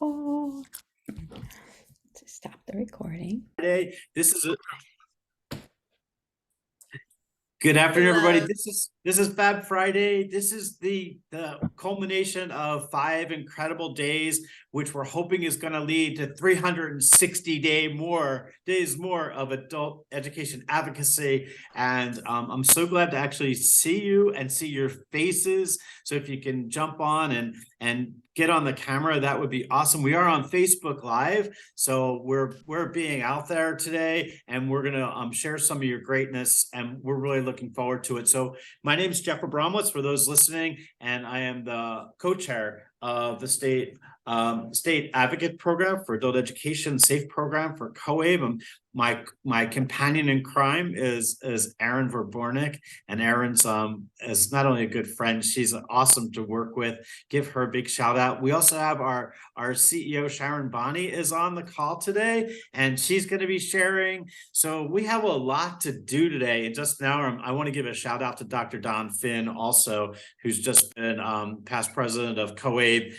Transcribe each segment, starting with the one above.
Oh, stop the recording. Friday. Good afternoon, everybody. Hello. This is Fab Friday. This is the culmination of 5 incredible days, which we're hoping is going to lead to 360 days more of adult education advocacy. And I'm so glad to actually see you and see your faces. So if you can jump on and get on the camera, that would be awesome. We are on Facebook Live, so we're being out there today, and we're gonna share some of your greatness, and we're really looking forward to it. So my name is Jeff Abramowitz for those listening, and I am the co-chair of the state advocate program for adult education, safe program for COABE. My companion in crime is Erin Verbornik, and Erin's is not only a good friend, she's awesome to work with. Give her a big shout out. We also have our CEO Sharon Bonney is on the call today, and she's going to be sharing. So we have a lot to do today. And just now, I want to give a shout out to Dr. Don Finn, also, who's just been past president of COABE.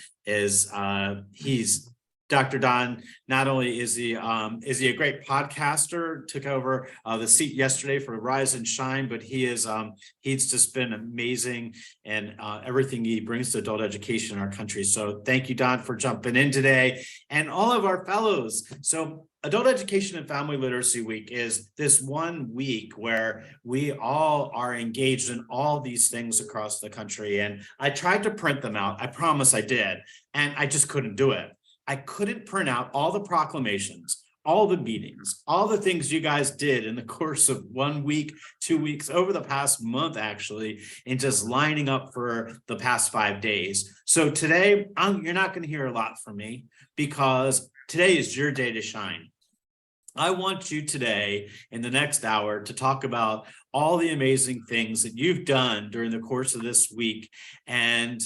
He's Dr. Don. Not only is he a great podcaster, took over the seat yesterday for Rise and Shine, but he's just been amazing, and everything he brings to adult education in our country. So thank you, Don, for jumping in today, and all of our fellows. So Adult Education and Family Literacy Week is this one week where we all are engaged in all these things across the country. And I tried to print them out. I promise I did. And I just couldn't do it. I couldn't print out all the proclamations, all the meetings, all the things you guys did in the course of 1 week, 2 weeks, over the past month, actually, and just lining up for the past 5 days. So today, you're not going to hear a lot from me, because today is your day to shine. I want you today, in the next hour, to talk about all the amazing things that you've done during the course of this week, and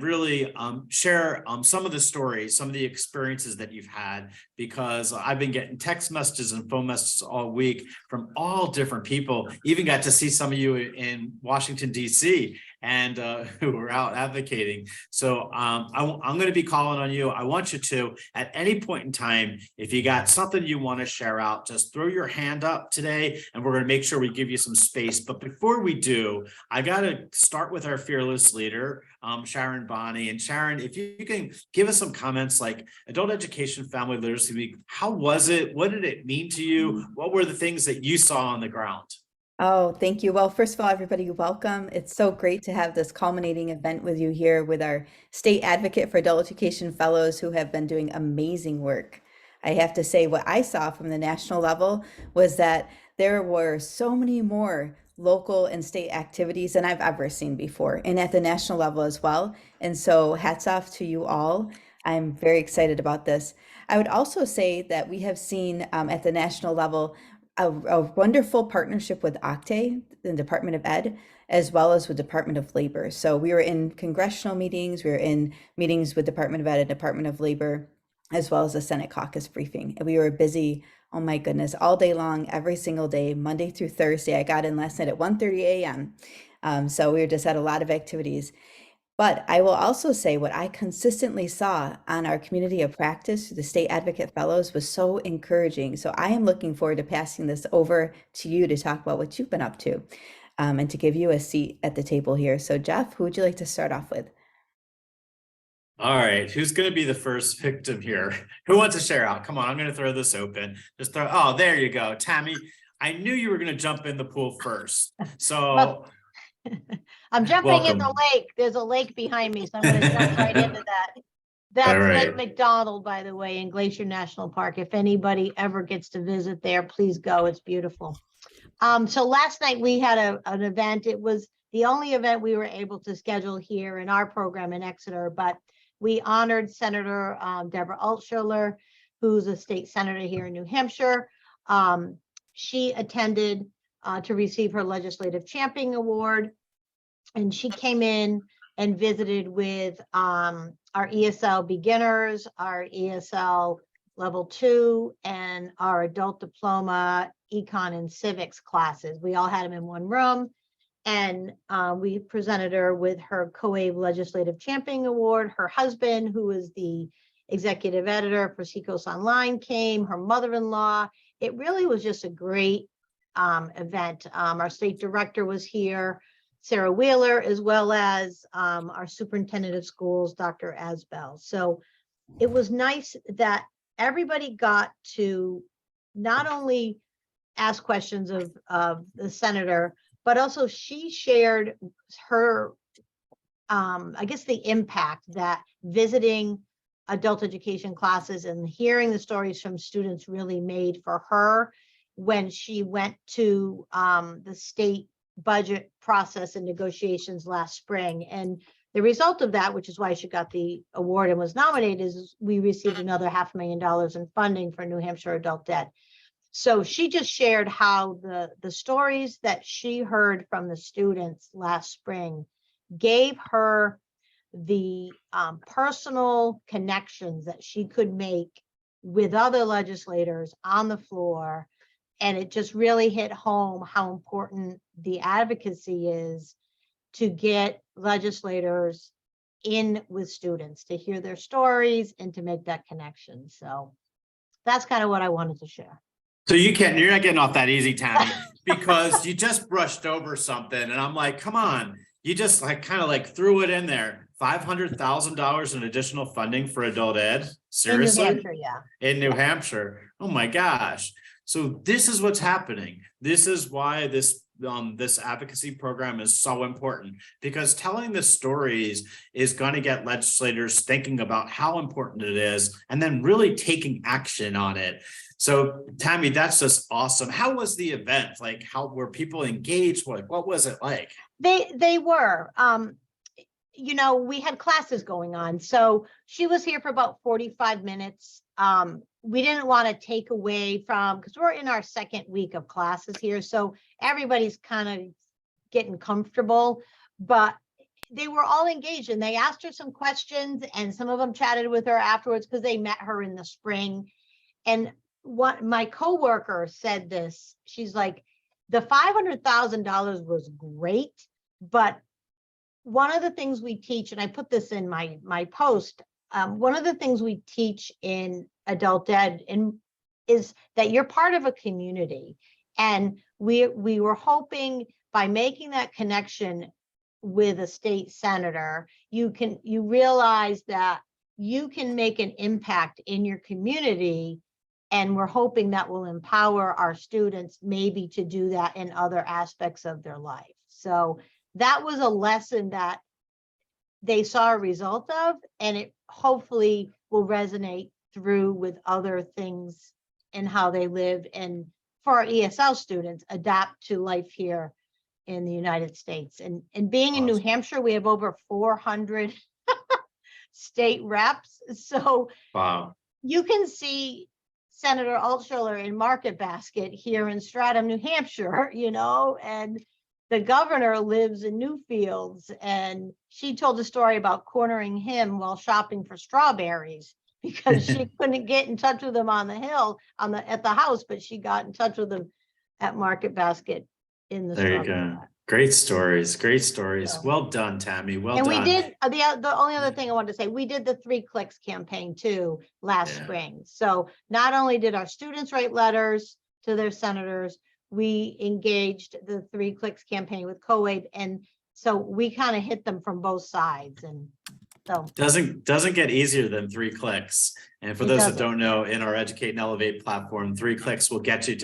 really share some of the stories, some of the experiences that you've had, because I've been getting text messages and phone messages all week from all different people. Even got to see some of you in Washington, D.C., and who were out advocating. So I'm going to be calling on you. I want you to, at any point in time, if you got something you want to share out, just throw your hand up today, and we're going to make sure we give you some space. But before we do, I got to start with our fearless leader, Sharon Bonney. And Sharon, if you can give us some comments, like Adult Education Family Literacy Week, how was it? What did it mean to you? What were the things that you saw on the ground? Oh, thank you. Well, first of all, everybody, welcome. It's so great to have this culminating event with you here with our state advocate for adult education fellows who have been doing amazing work. I have to say, what I saw from the national level was that there were so many more local and state activities than I've ever seen before, and at the national level as well. And so, hats off to you all. I'm very excited about this. I would also say that we have seen at the national level a wonderful partnership with OCTE, the Department of Ed, as well as with Department of Labor. So we were in congressional meetings, we were in meetings with Department of Ed and Department of Labor, as well as a Senate caucus briefing. And we were busy, oh my goodness, all day long, every single day, Monday through Thursday. I got in last night at 1:30 a.m. So we just had a lot of activities. But I will also say what I consistently saw on our community of practice, the State Advocate Fellows, was so encouraging. So I am looking forward to passing this over to you to talk about what you've been up to, and to give you a seat at the table here. So Jeff, who would you like to start off with? All right, who's going to be the first victim here? Who wants to share out? Come on, I'm going to throw this open. Just throw. Oh, there you go, Tammy. I knew you were going to jump in the pool first. So I'm jumping welcome. in the lake. There's a lake behind me, so I'm going to jump right into that. That's All right. Lake McDonald, by the way, in Glacier National Park. If anybody ever gets to visit there, please go. It's beautiful. So last night we had an event. It was the only event we were able to schedule here in our program in Exeter, but we honored Senator Deborah Altshuler, who's a state senator here in New Hampshire. She attended to receive her Legislative Championing Award, and she came in and visited with our ESL beginners, our ESL level 2, and our adult diploma econ and civics classes. We all had them in one room, and we presented her with her COABE Legislative Championing Award. Her husband, who is the executive editor for Seacoast Online came, her mother-in-law. It really was just a great event. Our state director was here, Sarah Wheeler, as well as our superintendent of schools, Dr. Asbell. So it was nice that everybody got to not only ask questions of the senator, but also she shared her, I guess, the impact that visiting adult education classes and hearing the stories from students really made for her when she went to the state budget process and negotiations last spring. And the result of that, which is why she got the award and was nominated, is we received another $500,000 in funding for New Hampshire adult ed. So she just shared how the stories that she heard from the students last spring gave her the personal connections that she could make with other legislators on the floor. And it just really hit home how important the advocacy is to get legislators in with students, to hear their stories and to make that connection. So that's kind of what I wanted to share. So you're not getting off that easy, Tammy, because you just brushed over something and I'm like, come on, you just like kind of like threw it in there. $500,000 in additional funding for adult ed. Seriously? In New Hampshire, yeah. In New Hampshire. Oh my gosh. So this is what's happening. This is why this advocacy program is so important, because telling the stories is going to get legislators thinking about how important it is and then really taking action on it. So Tammy, that's just awesome. How was the event? Like, how were people engaged? What was it like? They were, you know, we had classes going on. So she was here for about 45 minutes. We didn't want to take away from, because we're in our second week of classes here. So everybody's kind of getting comfortable, but they were all engaged and they asked her some questions and some of them chatted with her afterwards because they met her in the spring. And what my coworker said this, she's like, the $500,000 was great, but one of the things we teach, and I put this in my post, one of the things we teach in adult ed is that you're part of a community. And we were hoping by making that connection with a state senator, you realize that you can make an impact in your community. And we're hoping that will empower our students maybe to do that in other aspects of their life. So that was a lesson that they saw a result of, and it hopefully will resonate through with other things in how they live, and for our ESL students adapt to life here in the United States. And being in New Hampshire, we have over 400 state reps. So wow, you can see Senator Altshuler in Market Basket here in Stratham, New Hampshire, you know, and the governor lives in Newfields, and she told a story about cornering him while shopping for strawberries because she couldn't get in touch with him on the hill at the house, but she got in touch with him at Market Basket in the there you go. Great stories, great stories. So, well done, Tammy. Well and done. We did the only other thing I wanted to say, we did the 3 Clicks campaign too last spring. So not only did our students write letters to their senators, we engaged the 3 Clicks campaign with COABE, and so we kind of hit them from both sides. And so doesn't get easier than 3 clicks. And for those that don't know, in our Educate and Elevate platform, 3 clicks will get you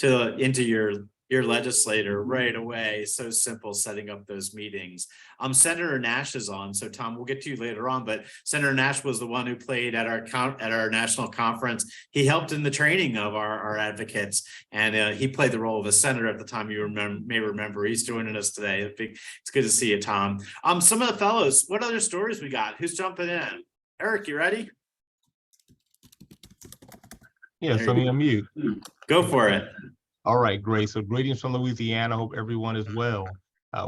into your legislator right away. So simple setting up those meetings. Senator Nash is on, so Tom, we'll get to you later on, but Senator Nash was the one who played at our national conference. He helped in the training of our advocates, and he played the role of a senator at the time. You may remember. He's joining us today. It's good to see you, Tom. Some of the fellows, what other stories we got? Who's jumping in? Eric, you ready? Yes, let me unmute. Go for it. All right, great. So greetings from Louisiana. Hope everyone is well.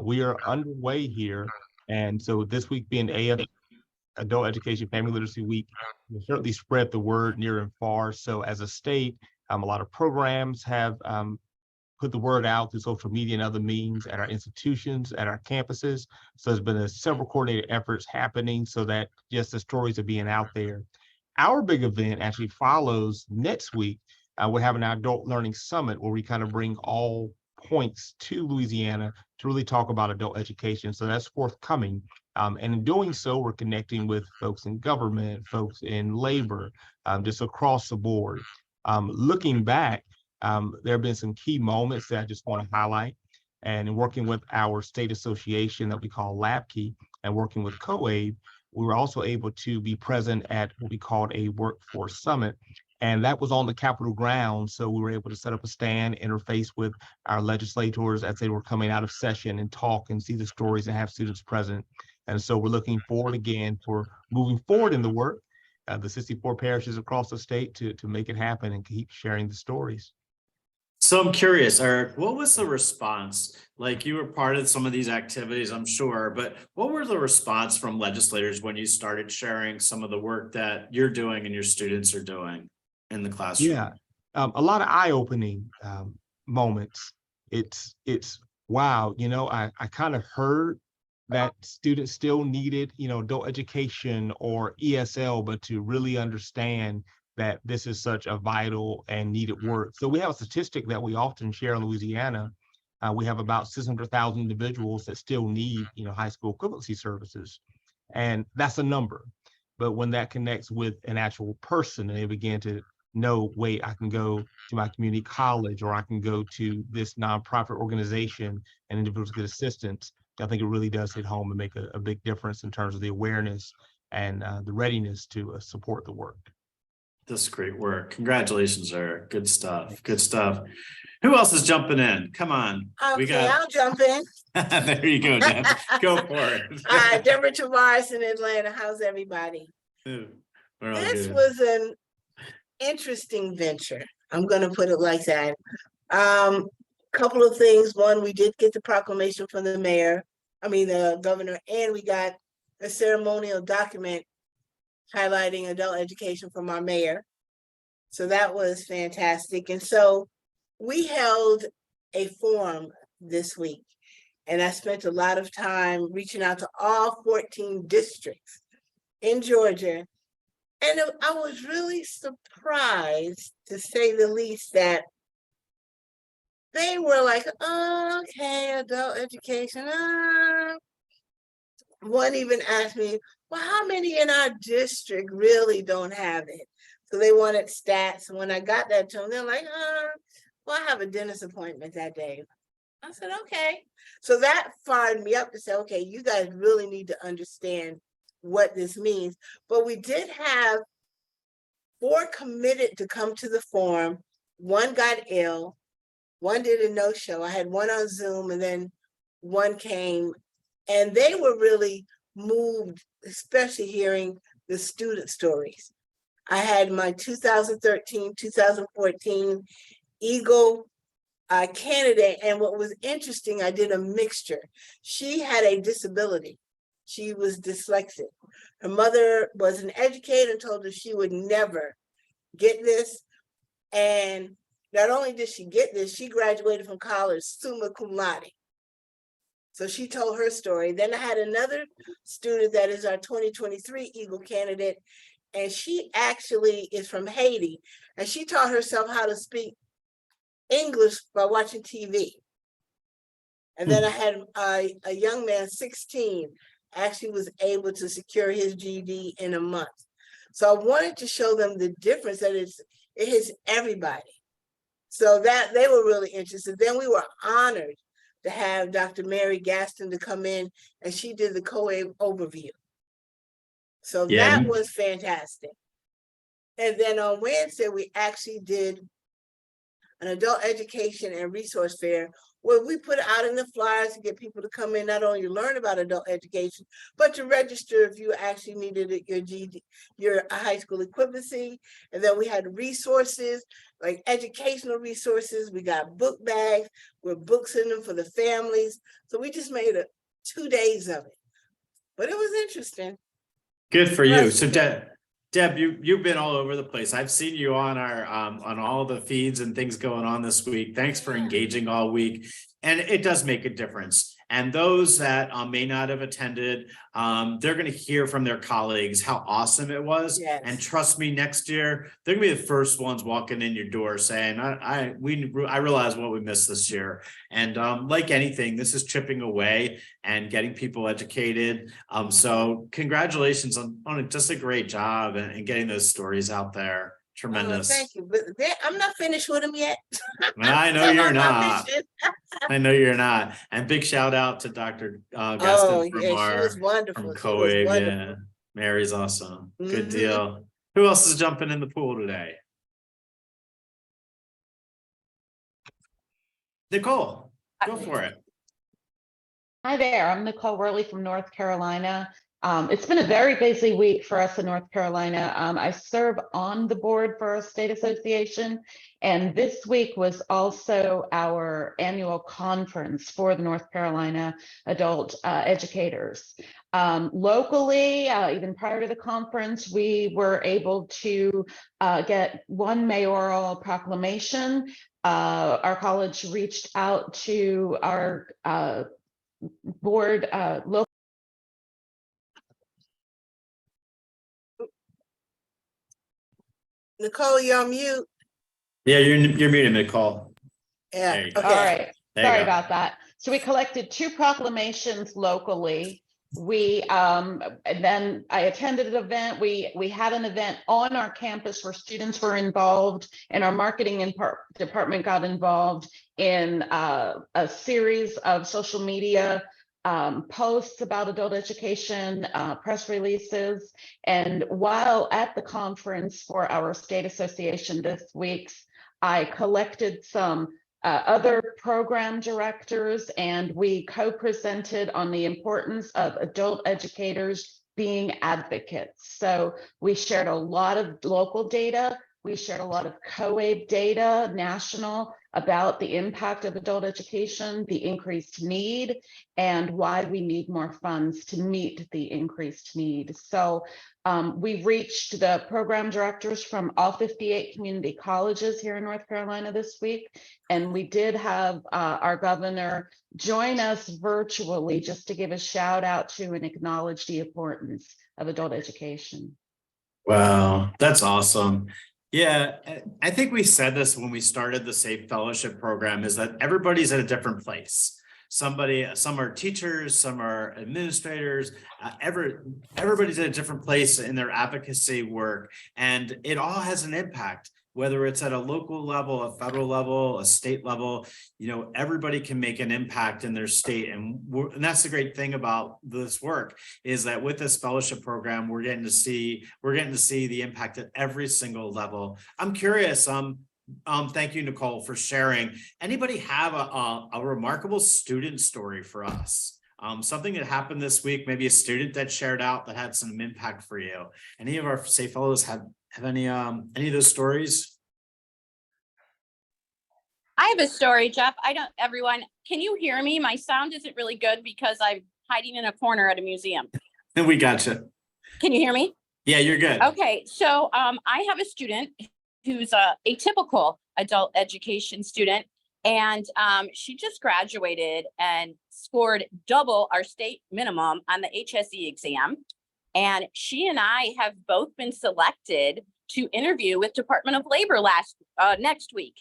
We are underway here. And so this week being Adult Education Family Literacy Week, we certainly spread the word near and far. So as a state, a lot of programs have put the word out through social media and other means at our institutions, at our campuses. So there's been several coordinated efforts happening so that just the stories are being out there. Our big event actually follows next week. We're having our Adult Learning Summit where we kind of bring all points to Louisiana to really talk about adult education. So that's forthcoming. And in doing so, we're connecting with folks in government, folks in labor, just across the board. Looking back, there have been some key moments that I just want to highlight. And in working with our state association that we call LabKey and working with COABE, we were also able to be present at what we called a workforce summit. And that was on the Capitol grounds. So we were able to set up a stand, interface with our legislators as they were coming out of session and talk and see the stories and have students present. And so we're looking forward again for moving forward in the work, the 64 parishes across the state to make it happen and keep sharing the stories. So I'm curious, Eric, what was the response? Like, you were part of some of these activities, I'm sure, but what were the response from legislators when you started sharing some of the work that you're doing and your students are doing in the classroom? Yeah, a lot of eye-opening moments. It's wow, I kind of heard that students still needed, adult education or ESL, but to really understand that this is such a vital and needed work. So we have a statistic that we often share in Louisiana. We have about 600,000 individuals that still need, high school equivalency services. And that's a number. But when that connects with an actual person and they begin to know, wait, I can go to my community college or I can go to this nonprofit organization and individuals get assistance, I think it really does hit home and make a big difference in terms of the awareness and the readiness to support the work. That's great work. Congratulations, Eric. Good stuff. Good stuff. Who else is jumping in? Come on. Okay, I'll jump in. There you go, Deb. Go for it. Deborah Tavares in Atlanta. How's everybody? We're all This good. was an interesting venture. I'm going to put it like that. Couple of things. One, we did get the proclamation from the governor, and we got a ceremonial document highlighting adult education from our mayor. So that was fantastic. And so we held a forum this week, and I spent a lot of time reaching out to all 14 districts in Georgia. And I was really surprised, to say the least, that they were like, oh, okay, adult education. One even asked me, well, how many in our district really don't have it? So they wanted stats. And when I got that to them, they're like, well, I have a dentist appointment that day. I said, okay. So that fired me up to say, okay, you guys really need to understand what this means. But we did have 4 committed to come to the forum. 1 got ill. 1 did a no-show. I had 1 on Zoom, and then 1 came. And they were really moved, especially hearing the student stories. I had my 2013, 2014 Eagle candidate. And what was interesting, I did a mixture. She had a disability. She was dyslexic. Her mother was an educator and told her she would never get this. And not only did she get this, she graduated from college summa cum laude. So she told her story. Then I had another student that is our 2023 Eagle candidate, and she actually is from Haiti, and she taught herself how to speak English by watching TV. And then I had a young man, 16, actually was able to secure his GED in a month. So I wanted to show them the difference, that it hits everybody. So that they were really interested. Then we were honored to have Dr. Mary Gaston to come in, and she did the COABE overview. So that was fantastic. And then on Wednesday, we actually did an adult education and resource fair where we put out in the flyers to get people to come in, not only learn about adult education, but to register if you actually needed your GED, your high school equivalency. And then we had resources, like educational resources. We got book bags with books in them for the families. So we just made 2 days of it. But it was interesting. Good for you. So Deb, you've been all over the place. I've seen you on our on all the feeds and things going on this week. Thanks for engaging all week. And it does make a difference. And those that may not have attended, they're going to hear from their colleagues how awesome it was. Yes. And trust me, next year, they're going to be the first ones walking in your door saying, I realize what we missed this year. And like anything, this is chipping away and getting people educated. So congratulations on just a great job and getting those stories out there. Tremendous. Thank you. But I'm not finished with them yet. I know Still you're on my not. mission. I know you're not. And big shout out to Dr. Oh, Gaston from yeah, she was wonderful. from She was COAG. wonderful. Yeah, Mary's awesome. Good Mhm. deal. Who else is jumping in the pool today? Nicole, go for it. Hi there, I'm Nicole Worley from North Carolina. It's been a very busy week for us in North Carolina. I serve on the board for our state association, and this week was also our annual conference for the North Carolina adult educators. Locally, even prior to the conference, we were able to get one mayoral proclamation. Our college reached out to our board local. Nicole, you're on mute. Yeah, you're muted, Nicole. Yeah. There you go. Okay. All right, There you sorry go. about that. So we collected 2 proclamations locally. We and then I attended an event. We had an event on our campus where students were involved, and our marketing department got involved in a series of social media posts about adult education, press releases. And while at the conference for our state association this week, I collected some other program directors, and we co-presented on the importance of adult educators being advocates. So we shared a lot of local data. We shared a lot of COAB data, national, about the impact of adult education, the increased need, and why we need more funds to meet the increased need. So we reached the program directors from all 58 community colleges here in North Carolina this week. And we did have our governor join us virtually just to give a shout out to and acknowledge the importance of adult education. Wow, that's awesome. Yeah, I think we said this when we started the Safe Fellowship program, is that everybody's at a different place. Some are teachers, some are administrators, everybody's at a different place in their advocacy work, and it all has an impact, whether it's at a local level, a federal level, a state level. You know, everybody can make an impact in their state, and that's the great thing about this work, is that with this fellowship program, we're getting to see the impact at every single level. I'm curious, thank you, Nicole, for sharing. Anybody have a remarkable student story for us? Something that happened this week, maybe a student that shared out that had some impact for you. Any of our Safe Fellows have any of those stories? I have a story, Jeff. Everyone, can you hear me? My sound isn't really good because I'm hiding in a corner at a museum. And we got you. Can you hear me? Yeah, you're good. Okay, so I have a student who's a typical adult education student, and she just graduated and scored double our state minimum on the HSE exam. And she and I have both been selected to interview with Department of Labor next week.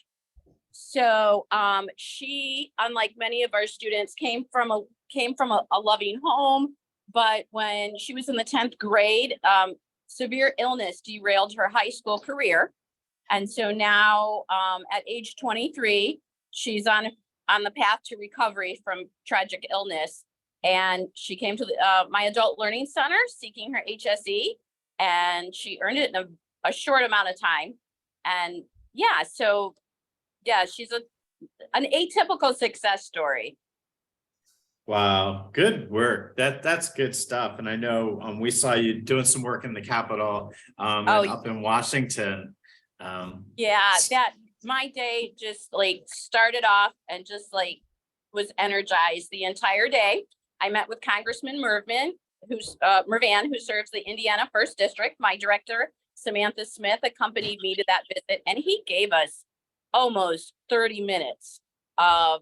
So she, unlike many of our students, came from a loving home, but when she was in the 10th grade, severe illness derailed her high school career. And so now at age 23, she's on the path to recovery from tragic illness. And she came to my adult learning center seeking her HSE, and she earned it in a short amount of time. And yeah, so yeah, she's an atypical success story. Wow, good work. That's good stuff. And I know we saw you doing some work in the Capitol and up in Washington. Yeah, that my day just like started off and just like was energized the entire day. I met with Congressman Mervan, who serves the Indiana 1st District. My director, Samantha Smith, accompanied me to that visit, and he gave us almost 30 minutes of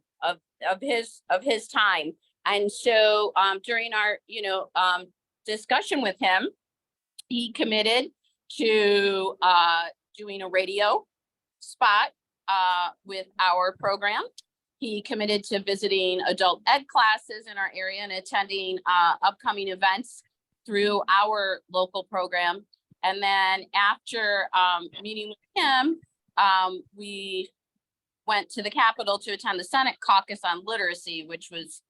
his time And so during our, discussion with him, he committed to doing a radio spot with our program. He committed to visiting adult ed classes in our area and attending upcoming events through our local program. And then after meeting with him, we went to the Capitol to attend the Senate caucus on literacy, which was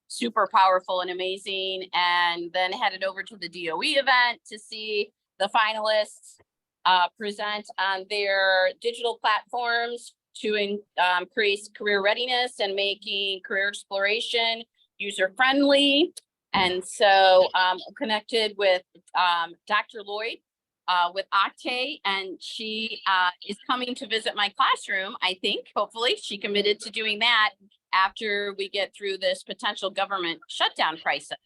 super powerful and amazing. And then headed over to the DOE event to see the finalists present on their digital platforms to increase career readiness and making career exploration user-friendly. And so connected with Dr. Lloyd with Octay, and she is coming to visit my classroom, I think. Hopefully she committed to doing that after we get through this potential government shutdown crisis.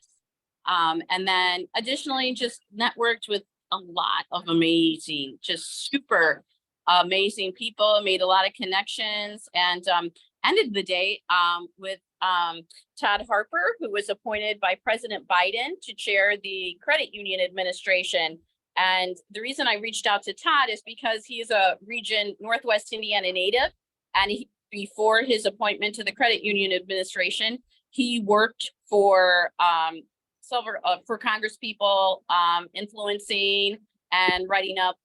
And then additionally, just networked with a lot of amazing, just super amazing people, made a lot of connections, and ended the day with Todd Harper, who was appointed by President Biden to chair the credit union administration. And the reason I reached out to Todd is because he is a region Northwest Indiana native, and before his appointment to the credit union administration, he worked for Congress people, influencing and writing up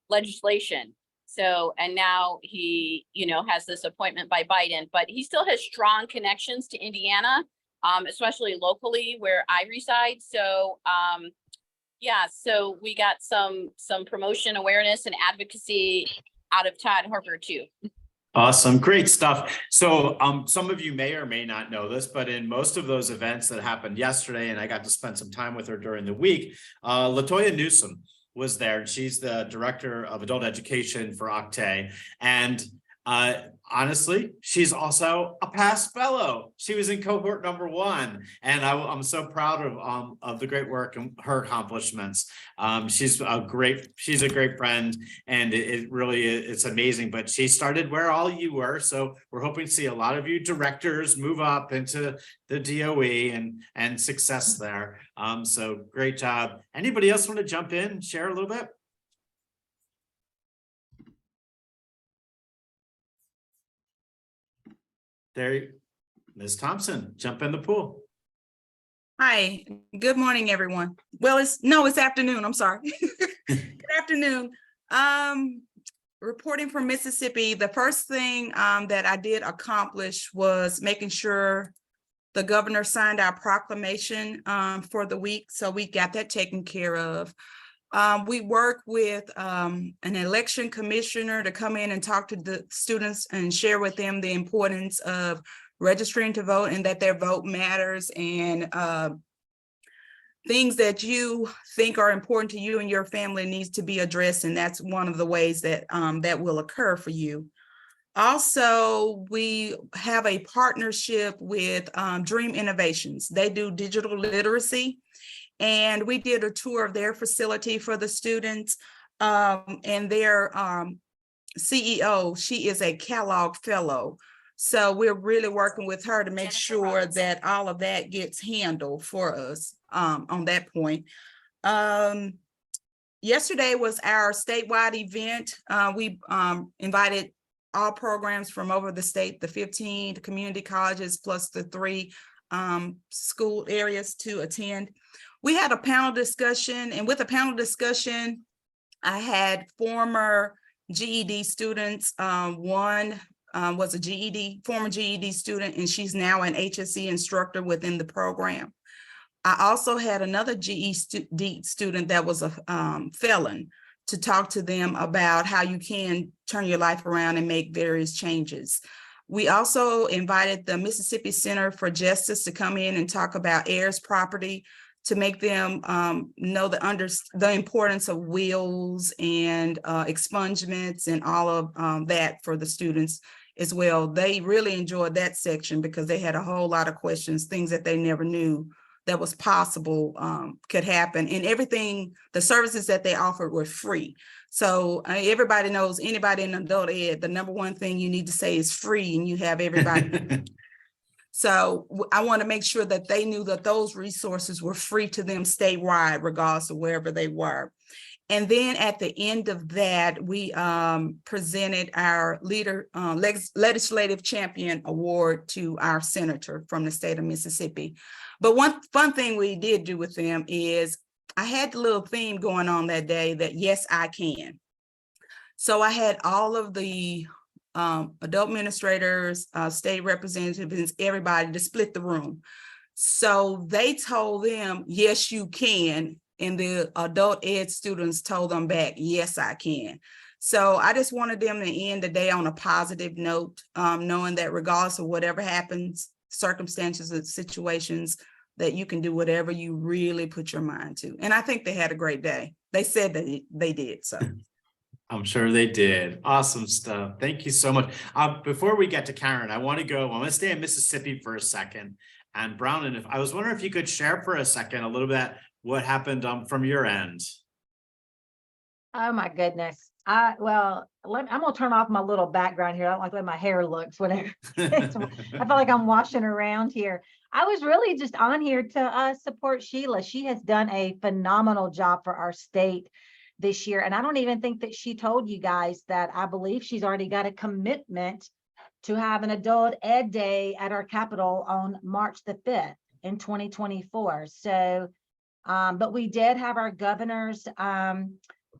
legislation. So, and now he, has this appointment by Biden, but he still has strong connections to Indiana, especially locally where I reside. So, yeah, so we got some promotion, awareness, and advocacy out of Todd Harper too. Awesome. Great stuff. So some of you may or may not know this, but in most of those events that happened yesterday, and I got to spend some time with her during the week, Latoya Newsom was there, and she's the director of adult education for Octay. And honestly, she's also a past fellow. She was in cohort number 1, and I'm so proud of the great work and her accomplishments. She's a great friend, and it really it's amazing. But she started where all you were, so we're hoping to see a lot of you directors move up into the DOE and success there. So great job. Anybody else want to jump in, share a little bit? There, Ms. Thompson, jump in the pool. Hi, good morning, everyone. Well, it's afternoon. I'm sorry. Good afternoon. Reporting from Mississippi, the first thing that I did accomplish was making sure the governor signed our proclamation for the week. So we got that taken care of. We work with an election commissioner to come in and talk to the students and share with them the importance of registering to vote and that their vote matters, and things that you think are important to you and your family needs to be addressed. And that's one of the ways that that will occur for you. Also, we have a partnership with Dream Innovations. They do digital literacy. And we did a tour of their facility for the students, and their CEO, she is a Kellogg Fellow. So we're really working with her to make sure that all of that gets handled for us on that point. Yesterday was our statewide event. We invited all programs from over the state, the 15 community colleges plus the 3 school areas to attend. We had a panel discussion, and with a panel discussion, I had former GED students. One was a former GED student, and she's now an HSE instructor within the program. I also had another GED student that was a felon to talk to them about how you can turn your life around and make various changes. We also invited the Mississippi Center for Justice to come in and talk about heirs property, to make them know the importance of wills and expungements and all of that for the students as well. They really enjoyed that section because they had a whole lot of questions, things that they never knew that was possible could happen. And everything, the services that they offered were free. So everybody knows, anybody in adult ed, the number one thing you need to say is free, and you have everybody. So I want to make sure that they knew that those resources were free to them statewide, regardless of wherever they were. And then at the end of that, we presented our legislative champion award to our senator from the state of Mississippi. But one fun thing we did do with them is I had the little theme going on that day that yes, I can. So I had all of the adult administrators, state representatives, everybody to split the room. So they told them, yes, you can. And the adult ed students told them back, yes, I can. So I just wanted them to end the day on a positive note, knowing that regardless of whatever happens, circumstances and situations, that you can do whatever you really put your mind to. And I think they had a great day. They said that they did, so. I'm sure they did. Awesome stuff. Thank you so much. Before we get to Karen, I want to stay in Mississippi for a second. And Brown, and if I was wondering if you could share for a second a little bit what happened from your end. Oh my goodness. I'm gonna turn off my little background here. I don't like the way my hair looks, whatever. I feel like I'm washing around here. I was really just on here to support Sheila. She has done a phenomenal job for our state this year. And I don't even think that she told you guys that I believe she's already got a commitment to have an adult ed day at our Capitol on March the 5th in 2024. So, but we did have our governors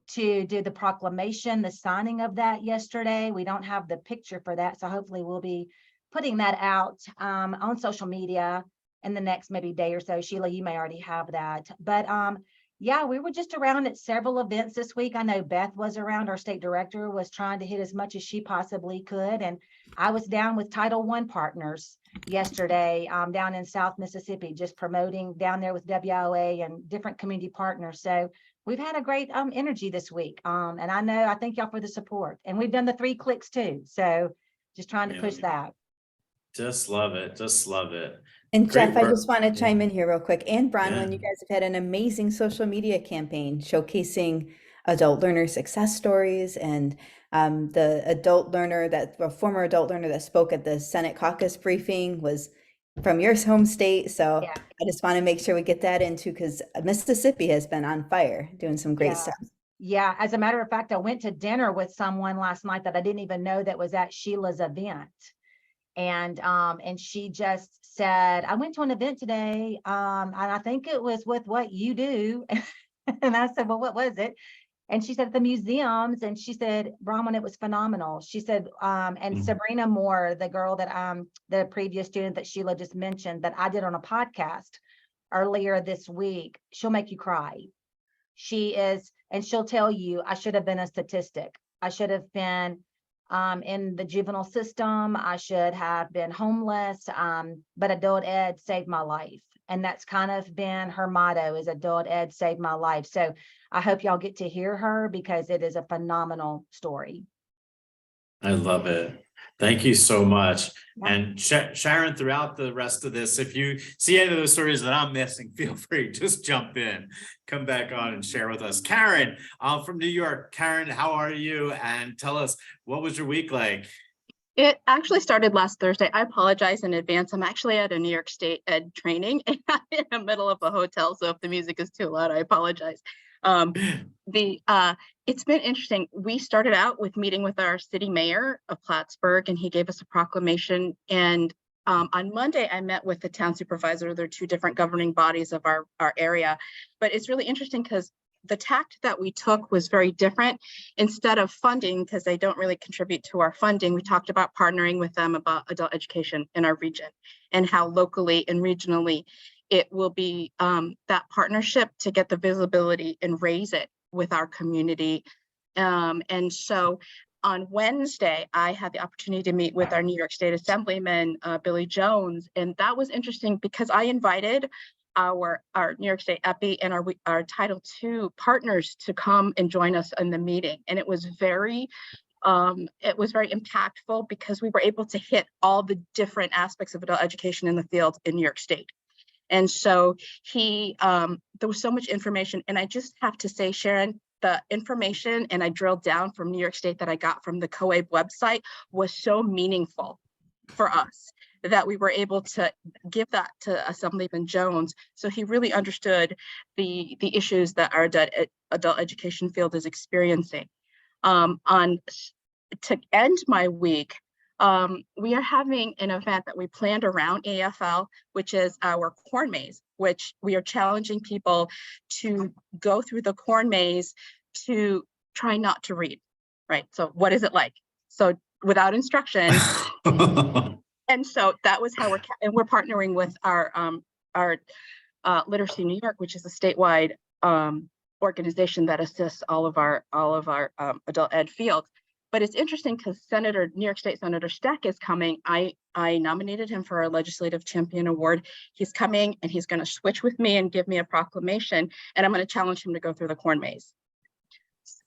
to do the proclamation, the signing of that yesterday. We don't have the picture for that. So hopefully we'll be putting that out on social media in the next maybe day or so. Sheila, you may already have that. But yeah, we were just around at several events this week. I know Beth was around. Our state director was trying to hit as much as she possibly could. And I was down with Title I partners yesterday down in South Mississippi, just promoting down there with WIOA and different community partners. So we've had a great energy this week. And I thank y'all for the support. And we've done the 3 clicks too. So just trying to push that. Just love it. Just love it. And Great Jeff, I work. just want to chime in here real quick. And Bronwyn, Yeah. you guys have had an amazing social media campaign showcasing adult learner success stories, and the former adult learner that spoke at the Senate caucus briefing was from your home state. So Yeah. I just want to make sure we get that into, because Mississippi has been on fire doing some great Yeah. stuff. Yeah, as a matter of fact, I went to dinner with someone last night that I didn't even know that was at Sheila's event. And she just said, I went to an event today, and I think it was with what you do. And I said, well, what was it? And she said, the museums. And she said, Brahman, it was phenomenal. She said, and Sabrina Moore, the girl that the previous student that Sheila just mentioned that I did on a podcast earlier this week, she'll make you cry. She is, and she'll tell you, I should have been a statistic. I should have been in the juvenile system. I should have been homeless, but adult ed saved my life. And that's kind of been her motto, is adult ed saved my life. So I hope y'all get to hear her, because it is a phenomenal story. I love it. Thank you so much. Yeah. And Sharon, throughout the rest of this, if you see any of those stories that I'm missing, feel free, just jump in, come back on and share with us. Karen, from New York. Karen, how are you? And tell us, what was your week like? It actually started last Thursday. I apologize in advance. I'm actually at a New York State Ed training and I'm in the middle of a hotel. So if the music is too loud, I apologize. It's been interesting. We started out with meeting with our city mayor of Plattsburgh, and he gave us a proclamation. And on Monday, I met with the town supervisor. There are 2 different governing bodies of our area. But it's really interesting because the tact that we took was very different. Instead of funding, because they don't really contribute to our funding, we talked about partnering with them about adult education in our region, and how locally and regionally it will be that partnership to get the visibility and raise it with our community. And so on Wednesday, I had the opportunity to meet with our New York State Assemblyman, Billy Jones. And that was interesting because I invited our New York State EPI and our Title II partners to come and join us in the meeting. And it was very impactful because we were able to hit all the different aspects of adult education in the field in New York State. And so there was so much information. And I just have to say, Sharon, the information, and I drilled down from New York State that I got from the COABE website, was so meaningful for us. that we were able to give that to Assemblyman Jones. So he really understood the issues that our adult education field is experiencing. To end my week, we are having an event that we planned around AFL, which is our corn maze, which we are challenging people to go through the corn maze to try not to read, right? So what is it like? So without instruction. And so that was how we're partnering with our Literacy New York, which is a statewide organization that assists all of our adult ed fields. But it's interesting because New York State Senator Steck is coming. I nominated him for our Legislative Champion Award. He's coming and he's going to switch with me and give me a proclamation, and I'm going to challenge him to go through the corn maze.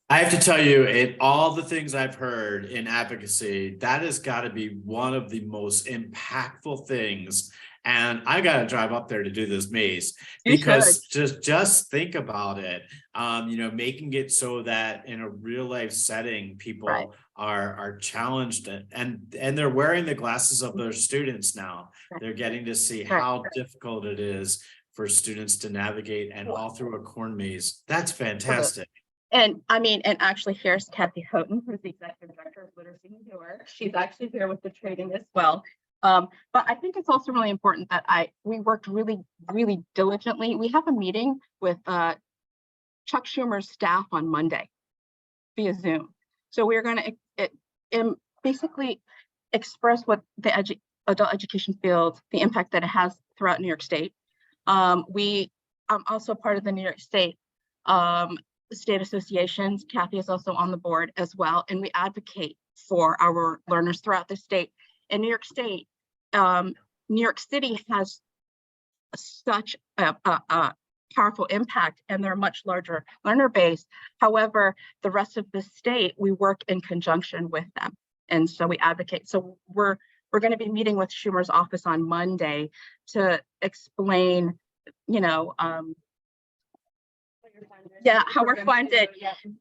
I have to tell you, all the things I've heard in advocacy, that has got to be one of the most impactful things. And I got to drive up there to do this maze, because just think about it. Making it so that in a real life setting, people are challenged and they're wearing the glasses of their students now. They're getting to see how difficult it is for students to navigate and all through a corn maze. That's fantastic. And actually here's Kathy Houghton, who's the Executive Director of Literacy New York. She's actually here with the training as well. But I think it's also really important that we worked really, really diligently. We have a meeting with Chuck Schumer's staff on Monday via Zoom. So we're going to basically express what the adult education field, the impact that it has throughout New York State. I'm also part of the New York State state associations. Kathy is also on the board as well, and we advocate for our learners throughout the state. In New York State, New York City has such a powerful impact, and they're a much larger learner base. However, the rest of the state, we work in conjunction with them, and so we advocate. So we're going to be meeting with Schumer's office on Monday to explain, how we're funded.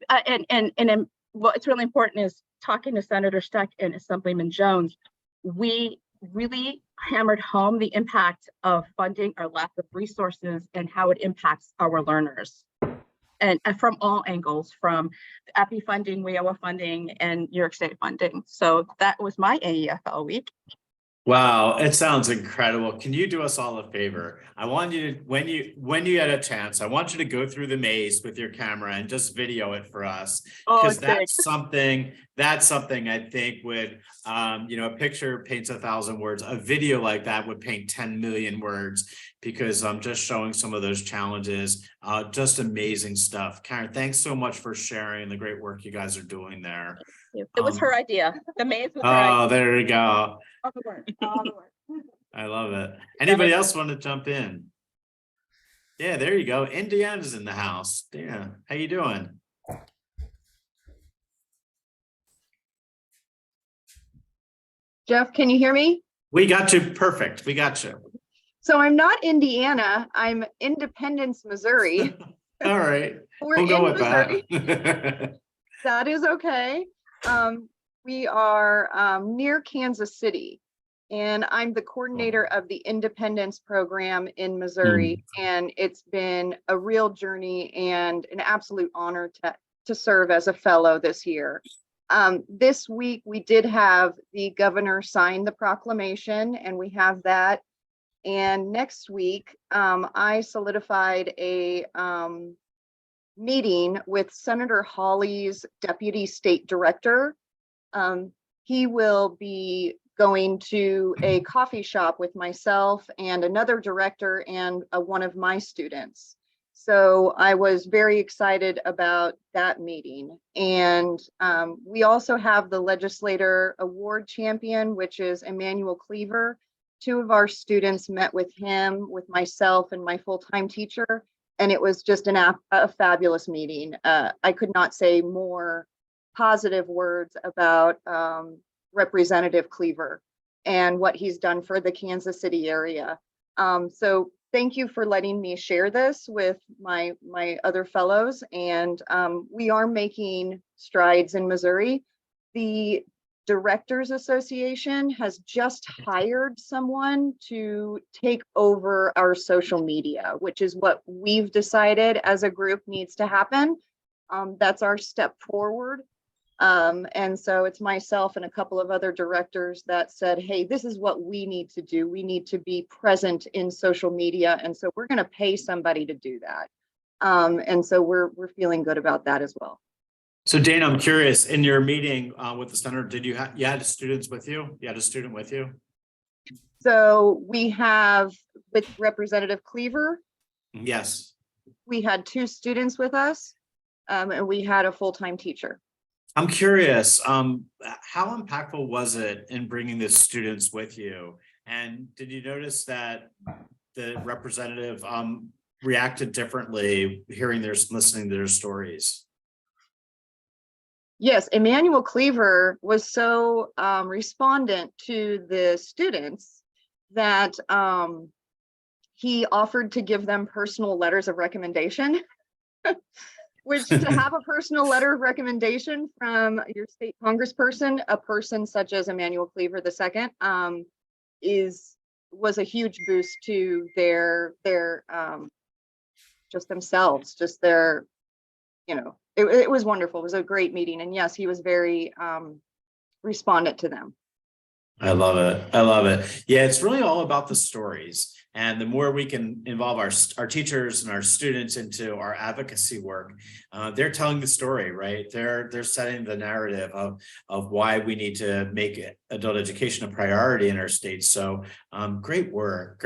And what's really important is talking to Senator Steck and Assemblyman Jones. We really hammered home the impact of funding or lack of resources and how it impacts our learners. And from all angles, from EPI funding, WIOA funding, and New York State funding. So that was my AEFL week. Wow, it sounds incredible. Can you do us all a favor? I want you to, when you get a chance, I want you to go through the maze with your camera and just video it for us. Because that's something I think would, a picture paints 1,000 words. A video like that would paint 10 million words, because I'm just showing some of those challenges. Just amazing stuff. Karen, thanks so much for sharing the great work you guys are doing there. It was her idea. The maze was her idea. There you go. All the work. I love it. Anybody else want to jump in? Yeah, there you go. Indiana's in the house. Yeah, how you doing? Jeff, can you hear me? We got you. Perfect. We got you. So I'm not Indiana. I'm Independence, Missouri. All right. We'll go with Missouri. that. That is okay. We are near Kansas City, and I'm the coordinator of the Independence program in Missouri. And it's been a real journey and an absolute honor to serve as a fellow this year. This week, we did have the governor sign the proclamation, and we have that. And next week, I solidified a meeting with Senator Hawley's deputy state director. He will be going to a coffee shop with myself and another director and one of my students. So I was very excited about that meeting. And we also have the Legislator Award Champion, which is Emmanuel Cleaver. 2 of our students met with him, with myself and my full-time teacher, and it was just a fabulous meeting. I could not say more positive words about Representative Cleaver and what he's done for the Kansas City area. So thank you for letting me share this with my other fellows. And we are making strides in Missouri. The Directors Association has just hired someone to take over our social media, which is what we've decided as a group needs to happen. That's our step forward. And so it's myself and a couple of other directors that said, hey, this is what we need to do. We need to be present in social media. And so we're going to pay somebody to do that. And so we're feeling good about that as well. So Dana, I'm curious, in your meeting with the center, did you had students with you? You had a student with you? So we have with Representative Cleaver, Yes. we had 2 students with us, and we had a full-time teacher. I'm curious, how impactful was it in bringing the students with you? And did you notice that the representative reacted differently listening to their stories? Yes, Emmanuel Cleaver was so respondent to the students that he offered to give them personal letters of recommendation, which to have a personal letter of recommendation from your state congressperson, a person such as Emmanuel Cleaver II, was a huge boost to their just themselves, just their, it was wonderful. It was a great meeting. And yes, he was very respondent to them. I love it. I love it. Yeah, it's really all about the stories. And the more we can involve our teachers and our students into our advocacy work, they're telling the story, right? They're setting the narrative of why we need to make adult education a priority in our state. So great work,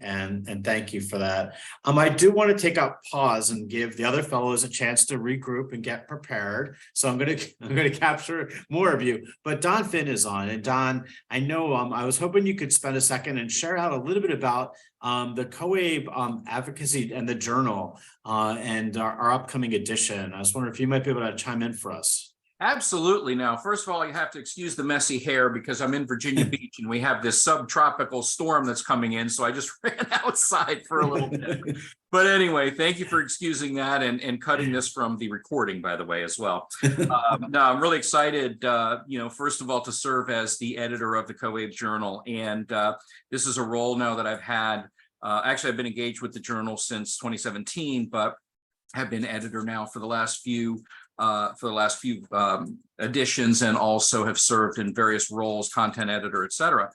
and thank you for that. I do want to take a pause and give the other fellows a chance to regroup and get prepared. So I'm going to capture more of you. But Don Finn is on, and Don, I know I was hoping you could spend a second and share out a little bit about the COABE advocacy and the journal and our upcoming edition. I was wondering if you might be able to chime in for us. Absolutely. Now, first of all, you have to excuse the messy hair because I'm in Virginia Beach and we have this subtropical storm that's coming in. So I just ran outside for a little bit. But anyway, thank you for excusing that and cutting this from the recording, by the way, as well. No, I'm really excited, first of all, to serve as the editor of the COABE Journal. And this is a role now that I've had. Actually, I've been engaged with the journal since 2017, but have been editor now for the last few editions, and also have served in various roles, content editor, et cetera.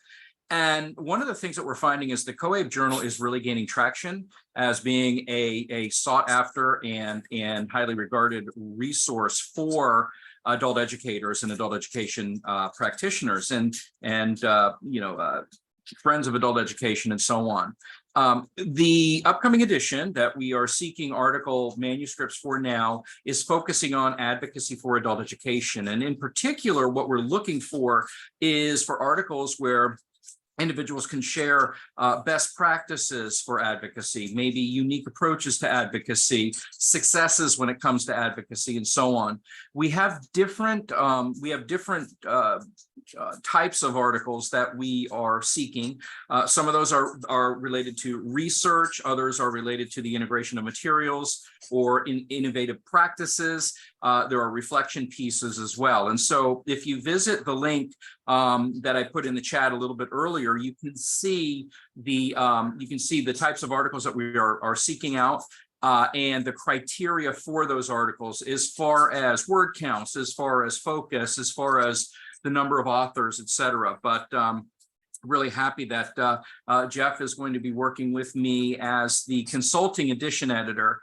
And one of the things that we're finding is the COABE Journal is really gaining traction as being a sought after and highly regarded resource for adult educators and adult education practitioners and friends of adult education and so on. The upcoming edition that we are seeking article manuscripts for now is focusing on advocacy for adult education. And in particular, what we're looking for is for articles where individuals can share best practices for advocacy, maybe unique approaches to advocacy, successes when it comes to advocacy, and so on. We have different types of articles that we are seeking. Some of those are related to research, others are related to the integration of materials or innovative practices. There are reflection pieces as well. And so if you visit the link that I put in the chat a little bit earlier, you can see the types of articles that we are seeking out. And the criteria for those articles as far as word counts, as far as focus, as far as the number of authors, et cetera. But really happy that Jeff is going to be working with me as the consulting edition editor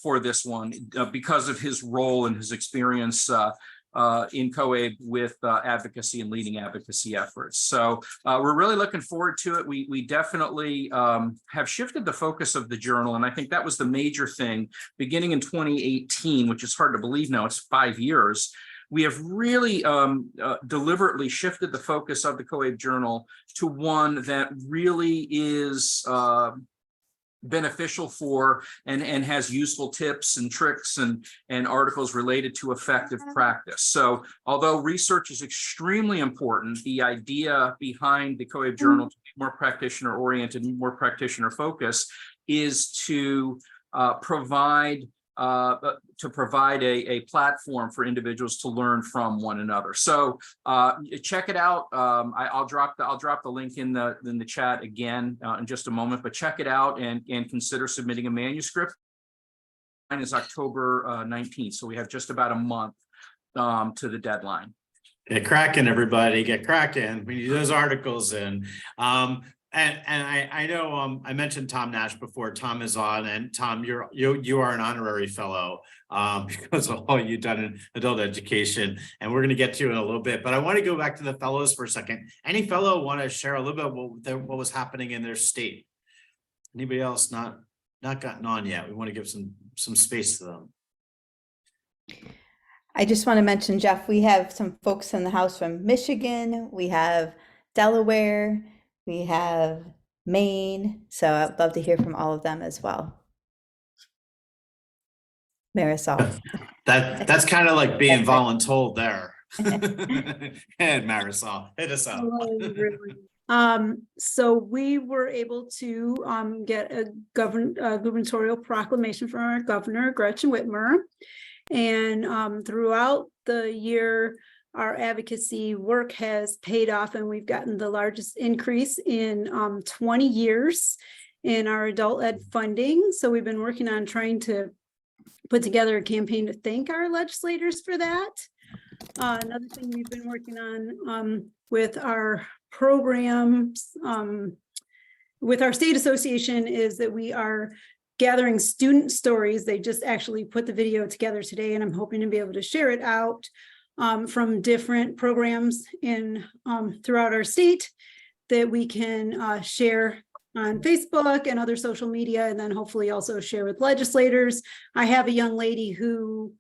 for this one because of his role and his experience in COABE with advocacy and leading advocacy efforts. So we're really looking forward to it. We definitely have shifted the focus of the journal. And I think that was the major thing beginning in 2018, which is hard to believe now, it's 5 years. We have really deliberately shifted the focus of the COABE Journal to one that really is beneficial for and has useful tips and tricks and articles related to effective practice. So although research is extremely important, the idea behind the COABE Journal to be more practitioner oriented and more practitioner focused is to provide to provide a platform for individuals to learn from one another. So check it out. I'll drop the link in the chat again in just a moment, but check it out and consider submitting a manuscript. Mine is October 19th, so we have just about a month to the deadline. Get cracking, everybody. Get cracking. We need those articles in. And I know I mentioned Tom Nash before. Tom is on, and Tom, you are an honorary fellow because of all you've done in adult education, and we're going to get to you in a little bit. But I want to go back to the fellows for a second. Any fellow want to share a little bit what was happening in their state? Anybody else not gotten on yet? We want to give some space to them. I just want to mention, Jeff, we have some folks in the house from Michigan, we have Delaware, we have Maine, so I'd love to hear from all of them as well. Marisol. That's kind of like being voluntold there. And Marisol, hit us up. Hello, everyone. So we were able to get a gubernatorial proclamation from our governor, Gretchen Whitmer. And throughout the year, our advocacy work has paid off, and we've gotten the largest increase in 20 years in our adult ed funding. So we've been working on trying to put together a campaign to thank our legislators for that. Another thing we've been working on with our programs, with our state association, is that we are gathering student stories. They just actually put the video together today, and I'm hoping to be able to share it out from different programs in throughout our state that we can share on Facebook and other social media, and then hopefully also share with legislators. I have a young lady who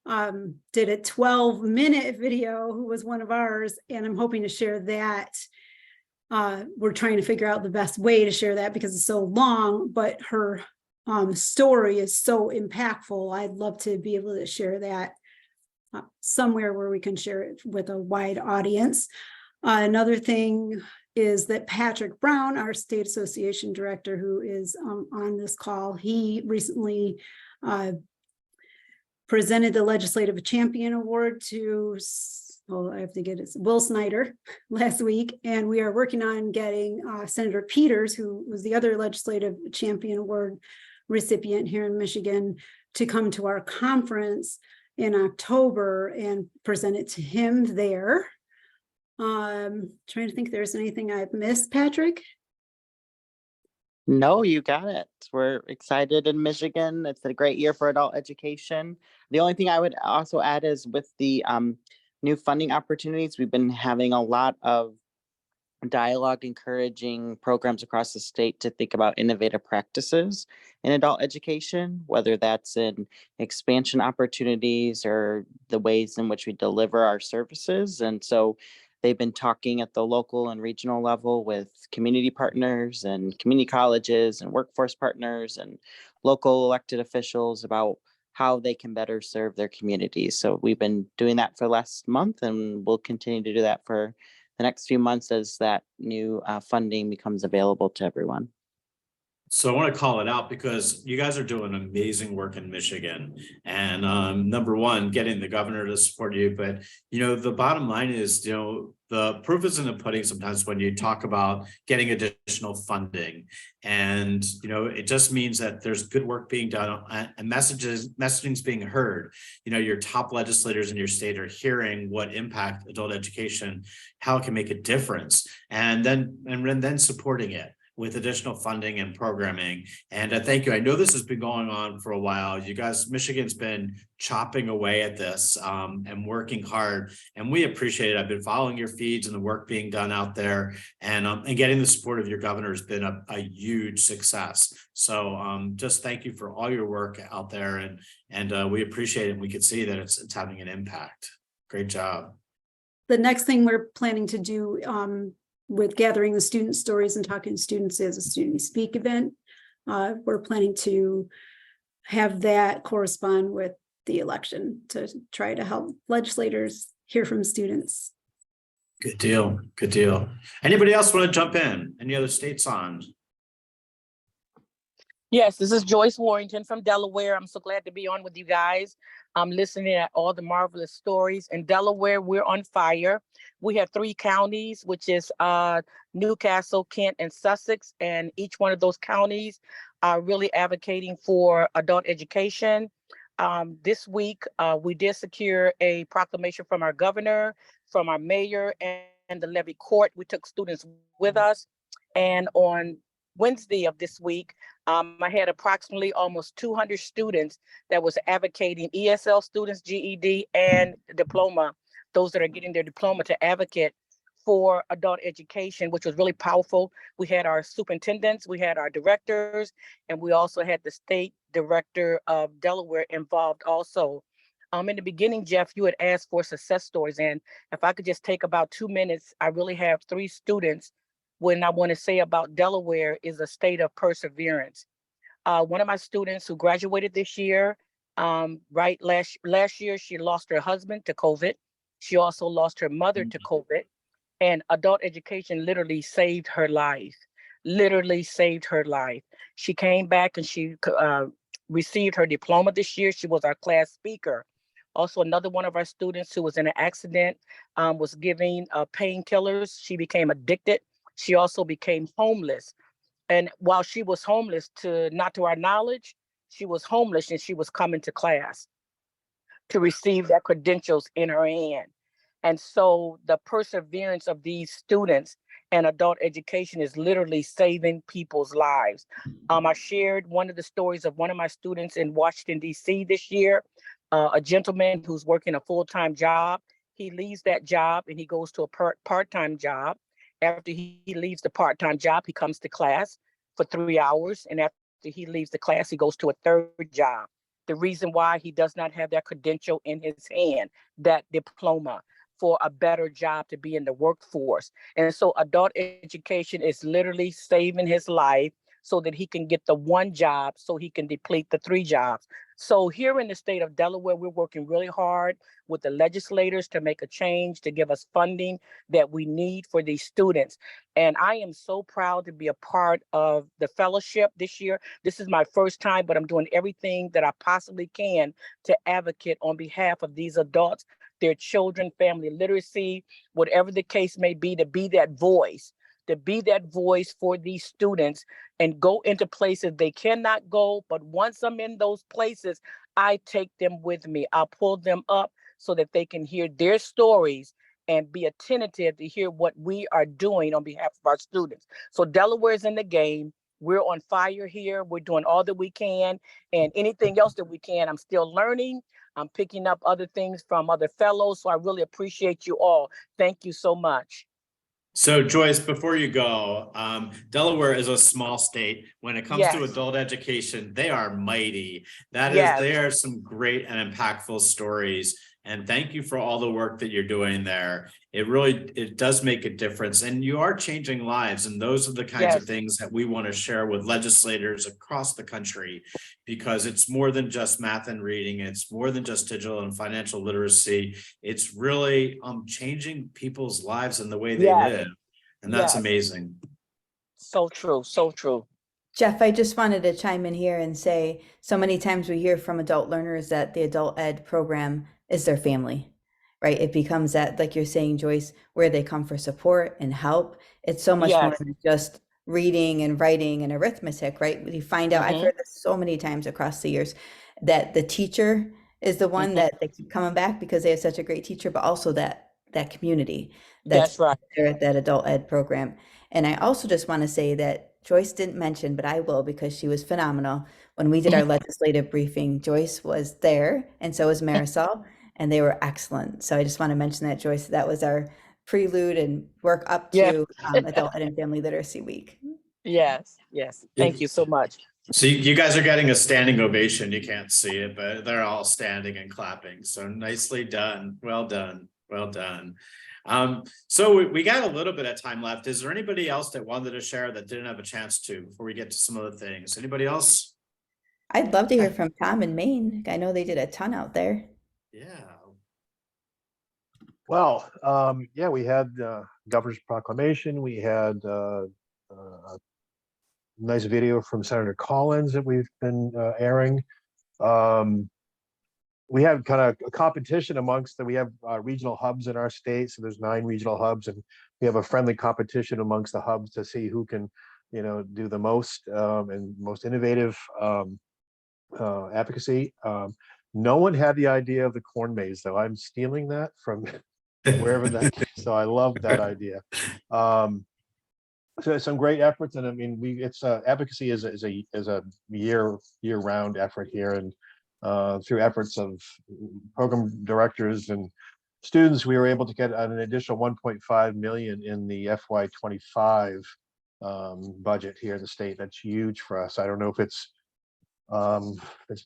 did a 12-minute video who was one of ours, and I'm hoping to share that. We're trying to figure out the best way to share that because it's so long, but her story is so impactful. I'd love to be able to share that somewhere where we can share it with a wide audience. Another thing is that Patrick Brown, our state association director, who is on this call, he recently presented the Legislative Champion Award to, I have to get it, Will Snyder last week. And we are working on getting Senator Peters, who was the other Legislative Champion Award recipient here in Michigan, to come to our conference in October and present it to him there. Trying to think if there's anything I've missed, Patrick. No, you got it. We're excited in Michigan. It's a great year for adult education. The only thing I would also add is with the new funding opportunities, we've been having a lot of dialogue encouraging programs across the state to think about innovative practices in adult education, whether that's in expansion opportunities or the ways in which we deliver our services. And so they've been talking at the local and regional level with community partners and community colleges and workforce partners and local elected officials about how they can better serve their communities. So we've been doing that for the last month, and we'll continue to do that for the next few months as that new funding becomes available to everyone. So I want to call it out because you guys are doing amazing work in Michigan, and number one, getting the governor to support you. But, you know, the bottom line is, you know, the proof is in the pudding sometimes when you talk about getting additional funding. And, you know, it just means that there's good work being done and messaging's being heard. You know, your top legislators in your state are hearing what impact adult education, how it can make a difference, and then supporting it with additional funding and programming. And thank you. I know this has been going on for a while. You guys, Michigan's been chopping away at this and working hard, and we appreciate it. I've been following your feeds and the work being done out there, and getting the support of your governor has been a huge success. So just thank you for all your work out there, and we appreciate it. We can see that it's having an impact. Great job. The next thing we're planning to do with gathering the student stories and talking to students is a student speak event. We're planning to have that correspond with the election to try to help legislators hear from students. Good deal. Good deal. Anybody else want to jump in? Any other states on? Yes, this is Joyce Warrington from Delaware. I'm so glad to be on with you guys. I'm listening at all the marvelous stories. In Delaware, we're on fire. We have 3 counties, which is Newcastle, Kent, and Sussex. And each one of those counties are really advocating for adult education. This week, we did secure a proclamation from our governor, from our mayor, and the levy court. We took students with us. And on Wednesday of this week, I had approximately almost 200 students that was advocating, ESL students, GED, and diploma, those that are getting their diploma, to advocate for adult education, which was really powerful. We had our superintendents, we had our directors, and we also had the state director of Delaware involved also. In the beginning, Jeff, you had asked for success stories, and if I could just take about 2 minutes, I really have 3 students. When I want to say about Delaware is a state of perseverance. One of my students who graduated this year, right last year, she lost her husband to COVID. She also lost her mother to COVID, and adult education literally saved her life. Literally saved her life. She came back and she received her diploma this year. She was our class speaker. Also, another one of our students who was in an accident was giving painkillers. She became addicted. She also became homeless. And while she was homeless, not to our knowledge, she was homeless and she was coming to class to receive their credentials in her hand. And so the perseverance of these students and adult education is literally saving people's lives. I shared one of the stories of one of my students in Washington, D.C. this year, a gentleman who's working a full-time job. He leaves that job and he goes to a part-time job. After he leaves the part-time job, he comes to class for 3 hours. And after he leaves the class, he goes to a third job. The reason why he does not have that credential in his hand, that diploma, for a better job to be in the workforce. And so adult education is literally saving his life so that he can get the 1 job, so he can deplete the 3 jobs. So here in the state of Delaware, we're working really hard with the legislators to make a change, to give us funding that we need for these students. And I am so proud to be a part of the fellowship this year. This is my first time, but I'm doing everything that I possibly can to advocate on behalf of these adults, their children, family literacy, whatever the case may be, to be that voice for these students and go into places they cannot go. But once I'm in those places, I take them with me. I'll pull them up so that they can hear their stories and be attentive to hear what we are doing on behalf of our students. So Delaware's in the game. We're on fire here. We're doing all that we can, and anything else that we can. I'm still learning. I'm picking up other things from other fellows. So I really appreciate you all. Thank you so much. So Joyce, before you go, Delaware is a small state. When it comes to Yes. adult education, they are mighty. They are some great and impactful stories. And thank you for all the work that you're doing there. It does make a difference, and you are changing lives. And those are the kinds of things that we want to share with legislators across the country, because it's more than just math and reading. It's more than just digital and financial literacy. It's really changing people's lives and the way they live. And that's amazing. So true. So true. Jeff, I just wanted to chime in here and say, so many times we hear from adult learners that the adult ed program is their family, right? It becomes that, like you're saying, Joyce, where they come for support and help. It's so much more than just reading and writing and arithmetic, right? You find out, I've heard this so many times across the years, that the teacher is the one that they keep coming back because they have such a great teacher, but also that community that's right. there at that adult ed program. And I also just want to say that Joyce didn't mention, but I will, because she was phenomenal. When we did our legislative briefing, Joyce was there, and so was Marisol, and they were excellent. So I just want to mention that, Joyce, that was our prelude and work up to Adult Ed and Family Literacy Week. Yes. Thank you so much. So you guys are getting a standing ovation. You can't see it, but they're all standing and clapping. So nicely done. Well done. Well done. So we got a little bit of time left. Is there anybody else that wanted to share that didn't have a chance to before we get to some other things? Anybody else? I'd love to hear from Tom in Maine. I know they did a ton out there. Yeah. Well, we had governor's proclamation. We had nice video from Senator Collins that we've been airing. We have kind of a competition amongst we have regional hubs in our state. So there's 9 regional hubs, and we have a friendly competition amongst the hubs to see who can, do the most and most innovative advocacy. No one had the idea of the corn maze, though. I'm stealing that from wherever that came. So I love that idea. So some great efforts, and I mean, it's advocacy is a year-round effort here, and through efforts of program directors and students, we were able to get an additional 1.5 million in the FY25 budget here in the state. That's huge for us. I don't know if it's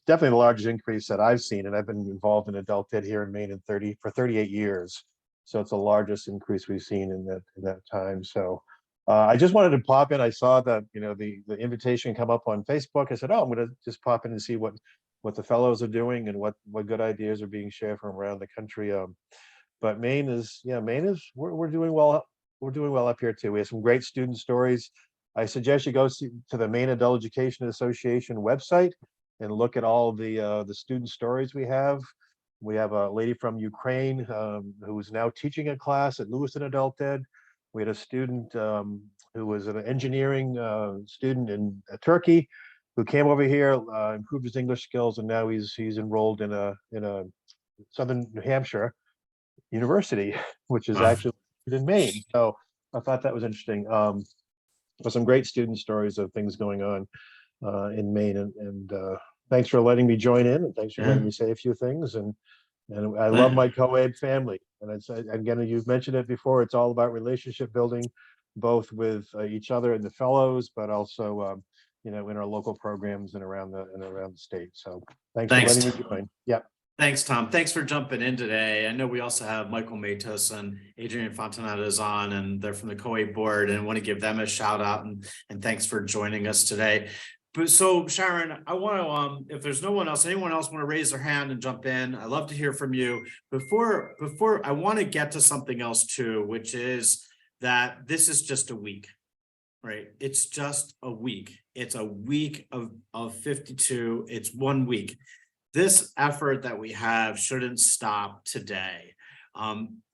definitely the largest increase that I've seen, and I've been involved in adult ed here in Maine for 38 years. So it's the largest increase we've seen in that time. So I just wanted to pop in. I saw that the invitation come up on Facebook. I said, oh, I'm going to just pop in and see what the fellows are doing and what good ideas are being shared from around the country. But Maine is we're doing well. We're doing well up here too. We have some great student stories. I suggest you go to the Maine Adult Education Association website and look at all the student stories we have. We have a lady from Ukraine who is now teaching a class at Lewiston Adult Ed. We had a student who was an engineering student in Turkey who came over here, improved his English skills, and now he's enrolled in a Southern New Hampshire university, which is actually in Maine. So I thought that was interesting. Some great student stories of things going on in Maine, and thanks for letting me join in, and thanks for letting me say a few things. And I love my co-ed family. And again, you've mentioned it before. It's all about relationship building, both with each other and the fellows, but also in our local programs and around the state. So thanks for letting me join. Yeah. Thanks, Tom. Thanks for jumping in today. I know we also have Michael Matos and Adrian Fontanetta is on, and they're from the COE board, and want to give them a shout out and thanks for joining us today. But so Sharon, I want to, if there's no one else, anyone else want to raise their hand and jump in? I'd love to hear from you. Before I want to get to something else too, which is that this is just a week, right? It's just a week. It's a week of 52. It's 1 week. This effort that we have shouldn't stop today.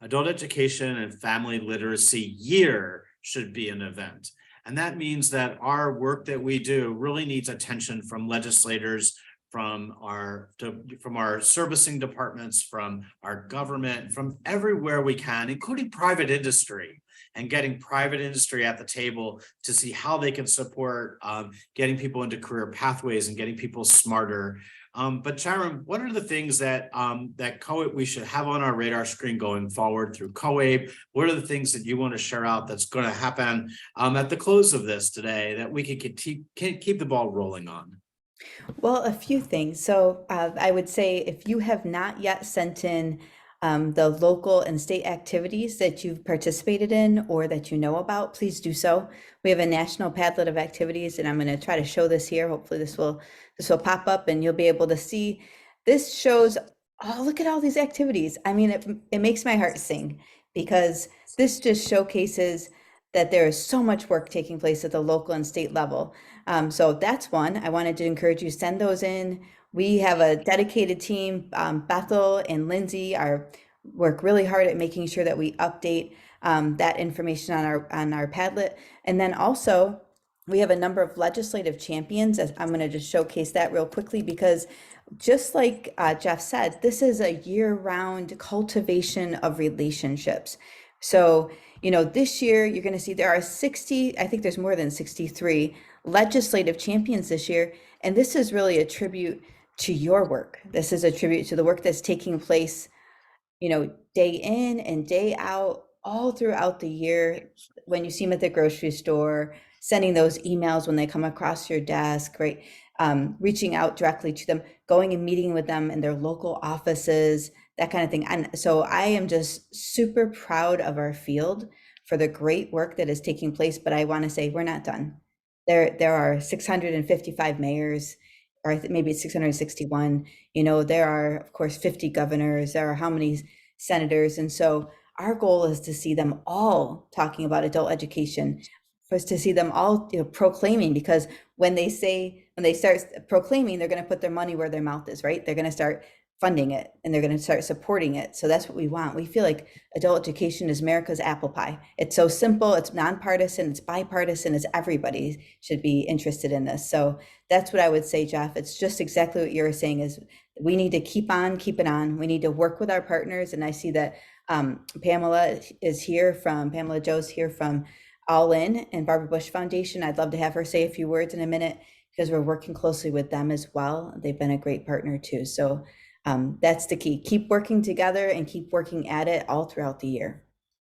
Adult Education and Family Literacy Year should be an event. And that means that our work that we do really needs attention from legislators, from our servicing departments, from our government, from everywhere we can, including private industry, and getting private industry at the table to see how they can support getting people into career pathways and getting people smarter. But Sharon, what are the things that COABE we should have on our radar screen going forward through COABE? What are the things that you want to share out that's going to happen at the close of this today that we can keep the ball rolling on? Well, a few things. So I would say if you have not yet sent in the local and state activities that you've participated in or that you know about, please do so. We have a national Padlet of activities, and I'm going to try to show this here. Hopefully this will pop up and you'll be able to see. This shows, oh, look at all these activities. I mean, it makes my heart sing, because this just showcases that there is so much work taking place at the local and state level. So that's one. I wanted to encourage you, send those in. We have a dedicated team. Bethel and Lindsay work really hard at making sure that we update that information on our Padlet. And then also we have a number of legislative champions. I'm going to just showcase that real quickly, because just like Jeff said, this is a year-round cultivation of relationships. So, this year you're going to see there are 60, I think there's more than 63 legislative champions this year. And this is really a tribute to your work. This is a tribute to the work that's taking place, day in and day out, all throughout the year. When you see them at the grocery store, sending those emails when they come across your desk, right? Reaching out directly to them, going and meeting with them in their local offices, that kind of thing. And so I am just super proud of our field for the great work that is taking place. But I want to say we're not done. There are 655 mayors, or maybe it's 661. There are, of course, 50 governors. There are how many senators? And so our goal is to see them all talking about adult education for us to see them all, proclaiming, because when they start proclaiming, they're going to put their money where their mouth is, right? They're going to start funding it and they're going to start supporting it. So that's what we want. We feel like adult education is America's apple pie. It's so simple, it's nonpartisan, it's bipartisan, it's everybody should be interested in this. So that's what I would say, Jeff. It's just exactly what you were saying, is we need to keep on keeping on. We need to work with our partners. And I see that Pamela Joe's here from All In and Barbara Bush Foundation. I'd love to have her say a few words in a minute, because we're working closely with them as well. They've been a great partner too. So that's the key. Keep working together and keep working at it all throughout the year.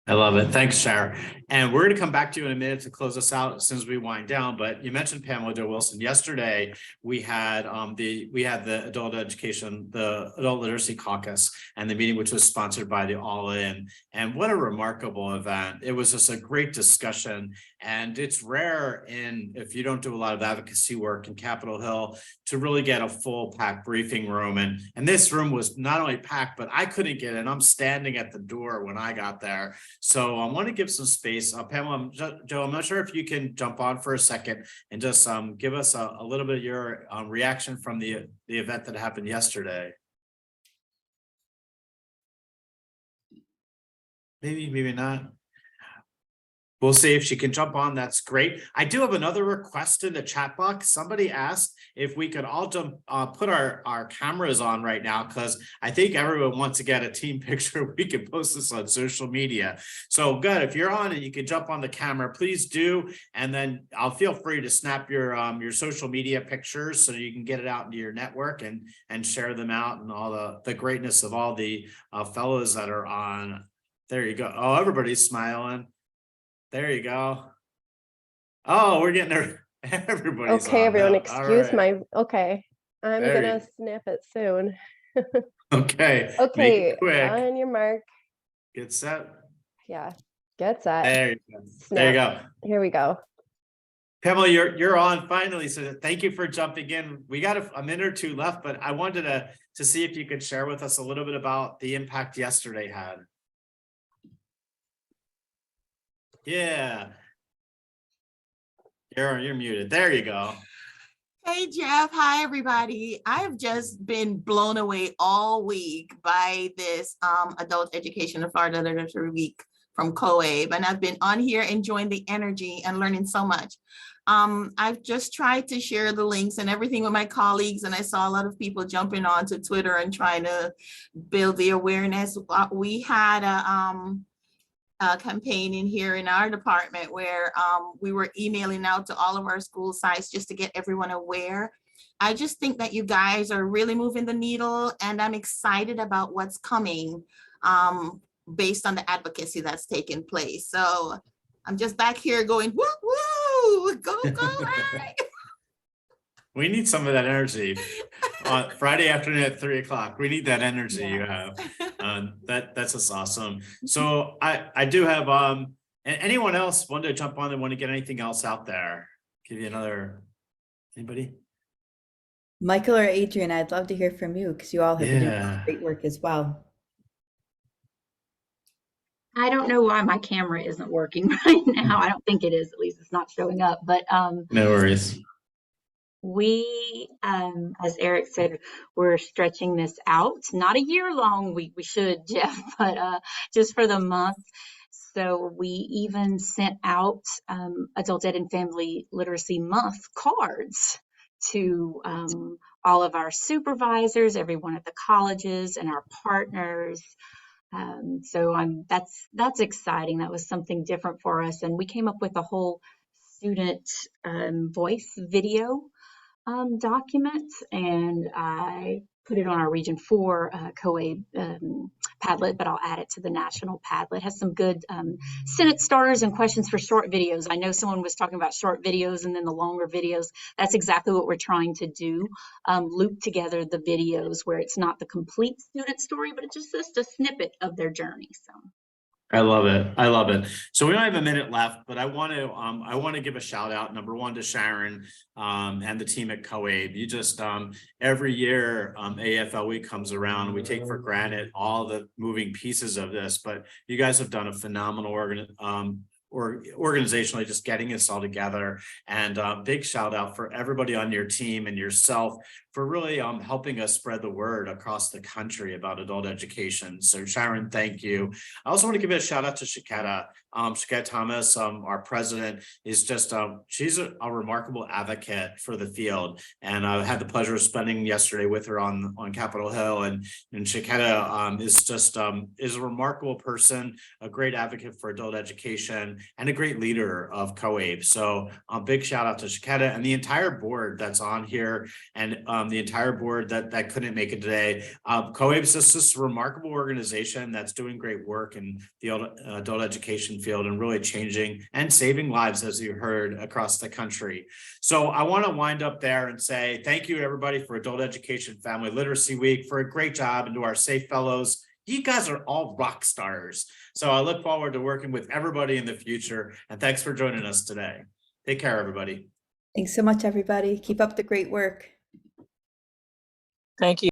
I love it. Thanks, Sharon. And we're going to come back to you in a minute to close us out as soon as we wind down. But you mentioned Pamela Jo Wilson. Yesterday, we had the adult literacy caucus, and the meeting, which was sponsored by the All In. And what a remarkable event. It was just a great discussion. And it's rare if you don't do a lot of advocacy work in Capitol Hill, to really get a full packed briefing room. And this room was not only packed, but I couldn't get in. I'm standing at the door when I got there. So I want to give some space. Pamela, Joe, I'm not sure if you can jump on for a second and just give us a little bit of your reaction from the event that happened yesterday. Maybe not. We'll see if she can jump on. That's great. I do have another request in the chat box. Somebody asked if we could all put our cameras on right now, because I think everyone wants to get a team picture. We can post this on social media. So good. If you're on and you can jump on the camera, please do. And then I'll feel free to snap your social media pictures so you can get it out into your network and share them out, and all the greatness of all the fellows that are on. There you go. Oh, everybody's smiling. There you go. Oh, we're getting there. Everybody's Okay, on everyone, now. excuse All right. okay. I'm There gonna you- snap it soon. Okay. Make Okay, it quick. on your mark. Get set. Yeah, get set. There you go. There you Snap. go. Here we go. Pamela, you're on finally. So thank you for jumping in. We got a minute or two left, but I wanted to see if you could share with us a little bit about the impact yesterday had. Yeah. You're muted. There you go. Hey Jeff, hi everybody. I've just been blown away all week by this Adult Education in Florida Literature Week from COABE, and I've been on here enjoying the energy and learning so much. I've just tried to share the links and everything with my colleagues, and I saw a lot of people jumping onto Twitter and trying to build the awareness. We had a campaign in here in our department where we were emailing out to all of our school sites just to get everyone aware. I just think that you guys are really moving the needle, and I'm excited about what's coming based on the advocacy that's taking place. So I'm just back here going, woo, woo, go, right. We need some of that energy on Friday afternoon at 3:00. We need that energy you have. That's just awesome. So I do have anyone else want to jump on and want to get anything else out there? Give you anybody? Michael or Adrian, I'd love to hear from you, because you all have been doing great work as well. I don't know why my camera isn't working right now. I don't think it is, at least it's not showing up, but No worries. we, as Eric said, we're stretching this out, not a year long, we should, Jeff, but just for the month. So we even sent out Adult Ed and Family Literacy Month cards to all of our supervisors, everyone at the colleges, and our partners. So that's exciting. That was something different for us, and we came up with a whole student voice video document, and I put it on our Region 4 COABE Padlet, but I'll add it to the national Padlet. It has some good Senate starters and questions for short videos. I know someone was talking about short videos and then the longer videos. That's exactly what we're trying to do, loop together the videos where it's not the complete student story, but it's just a snippet of their journey. So I love it. I love it. So we don't have a minute left, but I want to give a shout out, number one, to Sharon and the team at COABE. You just every year AFL week comes around, we take for granted all the moving pieces of this, but you guys have done a phenomenal or organizationally just getting us all together. And big shout out for everybody on your team and yourself for really helping us spread the word across the country about adult education. So Sharon, thank you. I also want to give a shout out to Shiketa. Shiketa Thomas, our president, is just, she's a remarkable advocate for the field. And I had the pleasure of spending yesterday with her on Capitol Hill. And Shiketa is just, is a remarkable person, a great advocate for adult education, and a great leader of COABE. So a big shout out to Shiketa and the entire board that's on here, and the entire board that couldn't make it today. COABE is just this remarkable organization that's doing great work in the adult education field and really changing and saving lives, as you heard, across the country. So I want to wind up there and say thank you to everybody for Adult Education Family Literacy Week, for a great job, and to our SAFE fellows. You guys are all rock stars. So I look forward to working with everybody in the future. And thanks for joining us today. Take care, everybody. Thanks so much, everybody. Keep up the great work. Thank you.